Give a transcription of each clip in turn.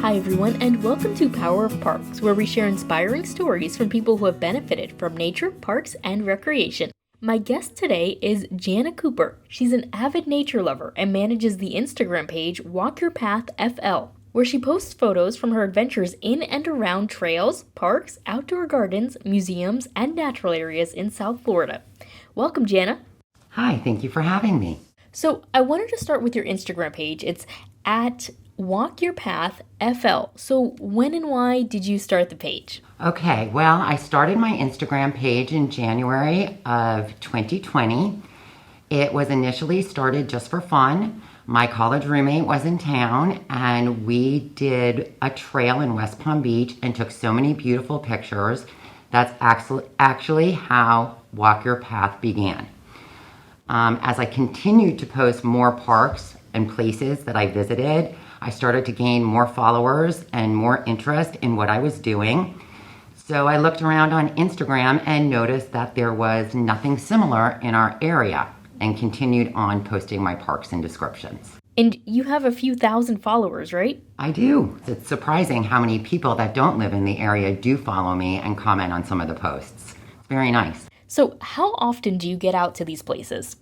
Hi everyone, and welcome to Power of Parks, where we share inspiring stories from people who have benefited from nature, parks, and recreation. My guest today is Jana Cooper. She's an avid nature lover and manages the Instagram page Walk Your Path FL, where she posts photos from her adventures in and around trails, parks, outdoor gardens, museums, and natural areas in South Florida. Welcome, Jana. Hi, thank you for having me. So I wanted to start with your Instagram page. It's at Walk Your Path FL. So when and why did you start the page? Okay, well, I started my Instagram page in January of 2020. It was initially started just for fun. My college roommate was in town and we did a trail in West Palm Beach and took so many beautiful pictures. That's actually how Walk Your Path began. As I continued to post more parks and places that I visited, I started to gain more followers and more interest in what I was doing. So I looked around on Instagram and noticed that there was nothing similar in our area and continued on posting my parks and descriptions. And you have a few thousand followers, right? I do. It's surprising how many people that don't live in the area do follow me and comment on some of the posts. It's very nice. So how often do you get out to these places?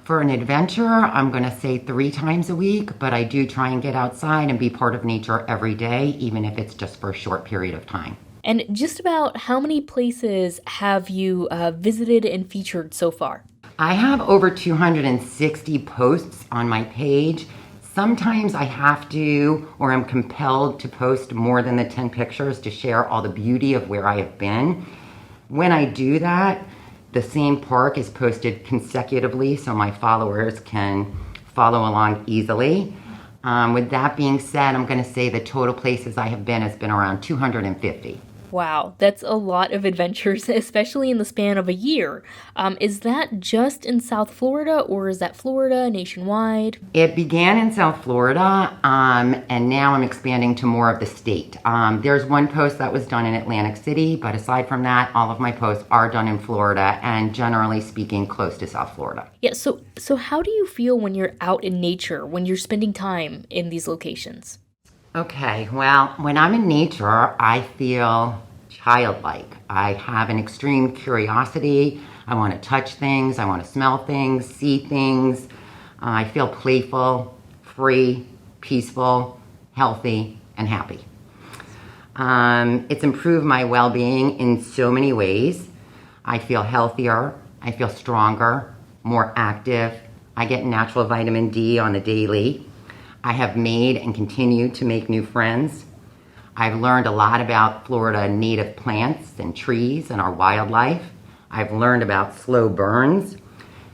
For an adventure, I'm going to say 3 times a week, but I do try and get outside and be part of nature every day, even if it's just for a short period of time. And just about how many places have you visited and featured so far? I have over 260 posts on my page. Sometimes I have to, or I'm compelled to post more than the 10 pictures to share all the beauty of where I have been. When I do that, the same park is posted consecutively so my followers can follow along easily. With that being said, I'm going to say the total places I have been has been around 250. Wow, that's a lot of adventures, especially in the span of a year. Is that just in South Florida, or is that Florida, nationwide? It began in South Florida, and now I'm expanding to more of the state. There's one post that was done in Atlantic City, but aside from that, all of my posts are done in Florida, and generally speaking, close to South Florida. Yeah, so how do you feel when you're out in nature, when you're spending time in these locations? Okay, well, when I'm in nature, I feel childlike. I have an extreme curiosity. I want to touch things. I want to smell things, see things. I feel playful, free, peaceful, healthy, and happy. It's improved my well-being in so many ways. I feel healthier. I feel stronger, more active. I get natural vitamin D on the daily. I have made and continue to make new friends. I've learned a lot about Florida native plants and trees and our wildlife. I've learned about slow burns.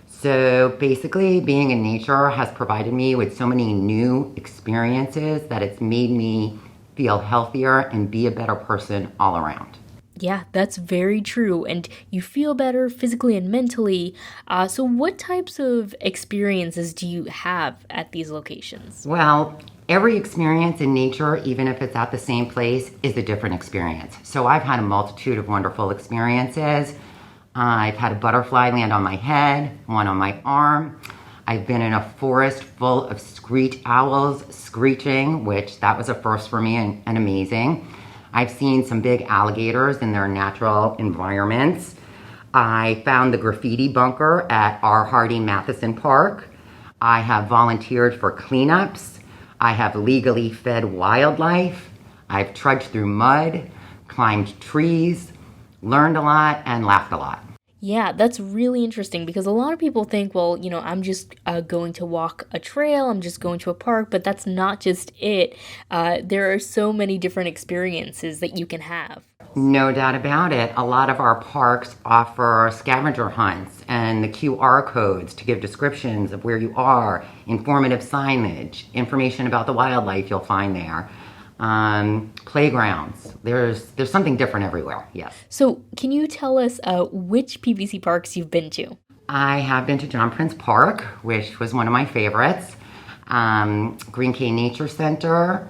So basically, being in nature has provided me with so many new experiences that it's made me feel healthier and be a better person all around. Yeah, that's very true. And you feel better physically and mentally. So what types of experiences do you have at these locations? Well, every experience in nature, even if it's at the same place, is a different experience. So I've had a multitude of wonderful experiences. I've had a butterfly land on my head, one on my arm. I've been in a forest full of screech owls screeching, which that was a first for me and amazing. I've seen some big alligators in their natural environments. I found the graffiti bunker at R. Hardy Matheson Park. I have volunteered for cleanups. I have legally fed wildlife. I've trudged through mud, climbed trees, learned a lot, and laughed a lot. Yeah, that's really interesting because a lot of people think, well, I'm just going to walk a trail, I'm just going to a park, but that's not just it. There are so many different experiences that you can have. No doubt about it. A lot of our parks offer scavenger hunts and the QR codes to give descriptions of where you are, informative signage, information about the wildlife you'll find there. Playgrounds. There's something different everywhere, yes. So can you tell us which PVC parks you've been to? I have been to John Prince Park, which was one of my favorites. Green Cay Nature Center,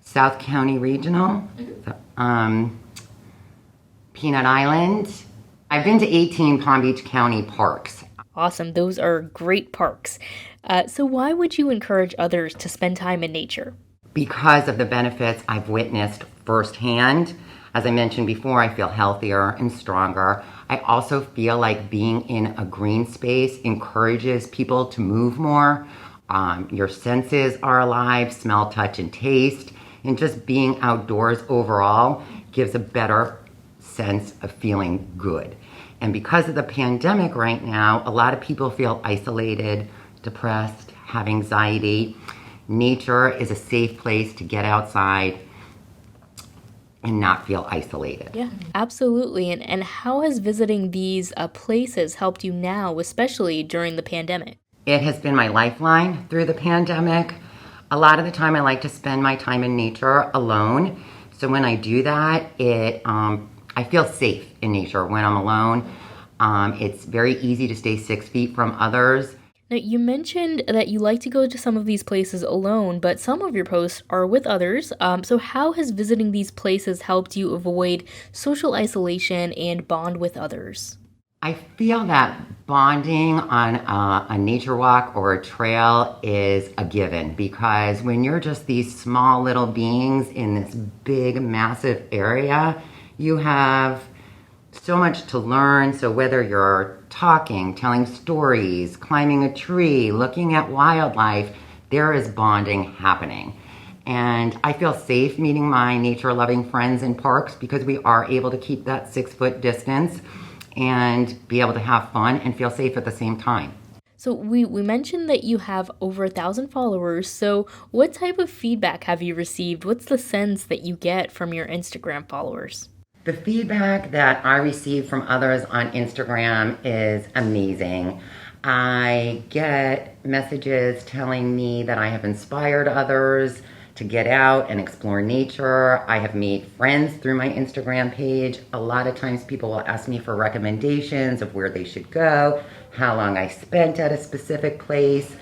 South County Regional, Peanut Island. I've been to 18 Palm Beach County parks. Awesome. Those are great parks. So why would you encourage others to spend time in nature? because of the benefits I've witnessed firsthand. As I mentioned before, I feel healthier and stronger. I also feel like being in a green space encourages people to move more. Your senses are alive, smell, touch, and taste. And just being outdoors overall gives a better sense of feeling good. And because of the pandemic right now, a lot of people feel isolated, depressed, have anxiety. Nature is a safe place to get outside and not feel isolated. Yeah, absolutely. And how has visiting these places helped you now, especially during the pandemic? It has been my lifeline through the pandemic. A lot of the time I like to spend my time in nature alone. So when I do that, I feel safe in nature when I'm alone. It's very easy to stay 6 feet from others. Now, you mentioned that you like to go to some of these places alone, but some of your posts are with others. So how has visiting these places helped you avoid social isolation and bond with others? I feel that bonding on a nature walk or a trail is a given, because when you're just these small little beings in this big, massive area, you have so much to learn. So whether you're talking, telling stories, climbing a tree, looking at wildlife, there is bonding happening. And I feel safe meeting my nature-loving friends in parks because we are able to keep that 6-foot distance and be able to have fun and feel safe at the same time. So we mentioned that you have over 1,000 followers. So what type of feedback have you received? What's the sense that you get from your Instagram followers? The feedback that I receive from others on Instagram is amazing. I get messages telling me that I have inspired others to get out and explore nature. I have made friends through my Instagram page. A lot of times people will ask me for recommendations of where they should go, how long I spent at a specific place.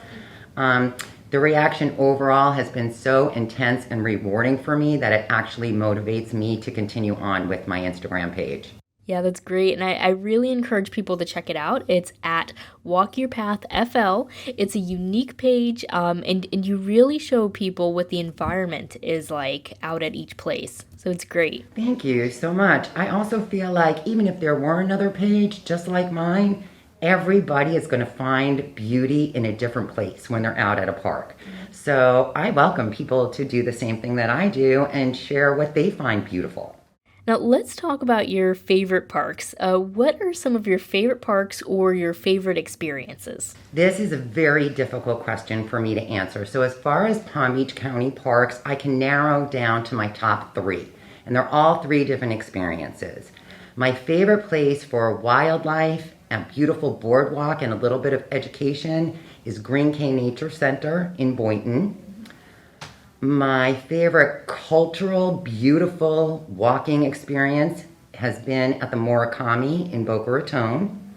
The reaction overall has been so intense and rewarding for me that it actually motivates me to continue on with my Instagram page. Yeah, that's great. And I really encourage people to check it out. It's at Walk Your Path FL. It's a unique page, and you really show people what the environment is like out at each place. So it's great. Thank you so much. I also feel like even if there were another page just like mine, everybody is going to find beauty in a different place when they're out at a park. So I welcome people to do the same thing that I do and share what they find beautiful. Now, let's talk about your favorite parks. What are some of your favorite parks or your favorite experiences? This is a very difficult question for me to answer. So as far as Palm Beach County parks, I can narrow down to my top 3. And they're all 3 different experiences. My favorite place for wildlife, a beautiful boardwalk, and a little bit of education is Green Cay Nature Center in Boynton. My favorite cultural, beautiful walking experience has been at the Murakami in Boca Raton.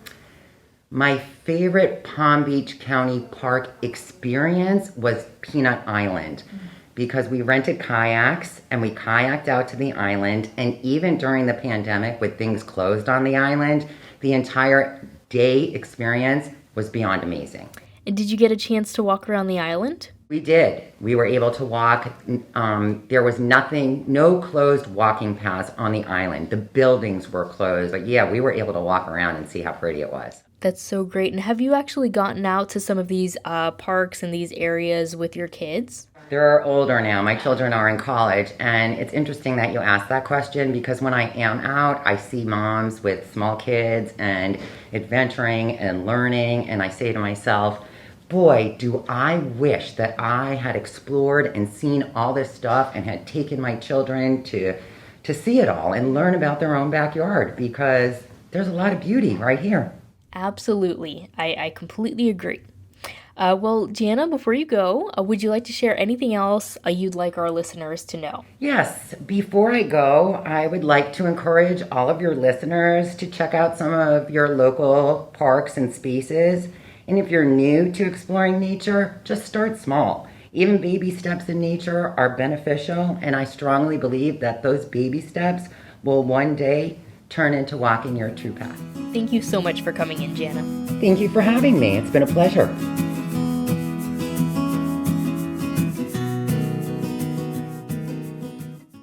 My favorite Palm Beach County Park experience was Peanut Island, because we rented kayaks and we kayaked out to the island, and even during the pandemic with things closed on the island, the entire day experience was beyond amazing. And did you get a chance to walk around the island? We did. We were able to walk. There was no closed walking paths on the island. The buildings were closed. But yeah, we were able to walk around and see how pretty it was. That's so great. And have you actually gotten out to some of these parks and these areas with your kids? They're older now. My children are in college. And it's interesting that you asked that question, because when I am out, I see moms with small kids and adventuring and learning. And I say to myself, boy, do I wish that I had explored and seen all this stuff and had taken my children to see it all and learn about their own backyard, because there's a lot of beauty right here. Absolutely. I completely agree. Well, Jana, before you go, would you like to share anything else you'd like our listeners to know? Yes. Before I go, I would like to encourage all of your listeners to check out some of your local parks and spaces. And if you're new to exploring nature, just start small. Even baby steps in nature are beneficial, and I strongly believe that those baby steps will one day turn into walking your true path. Thank you so much for coming in, Jana. Thank you for having me. It's been a pleasure.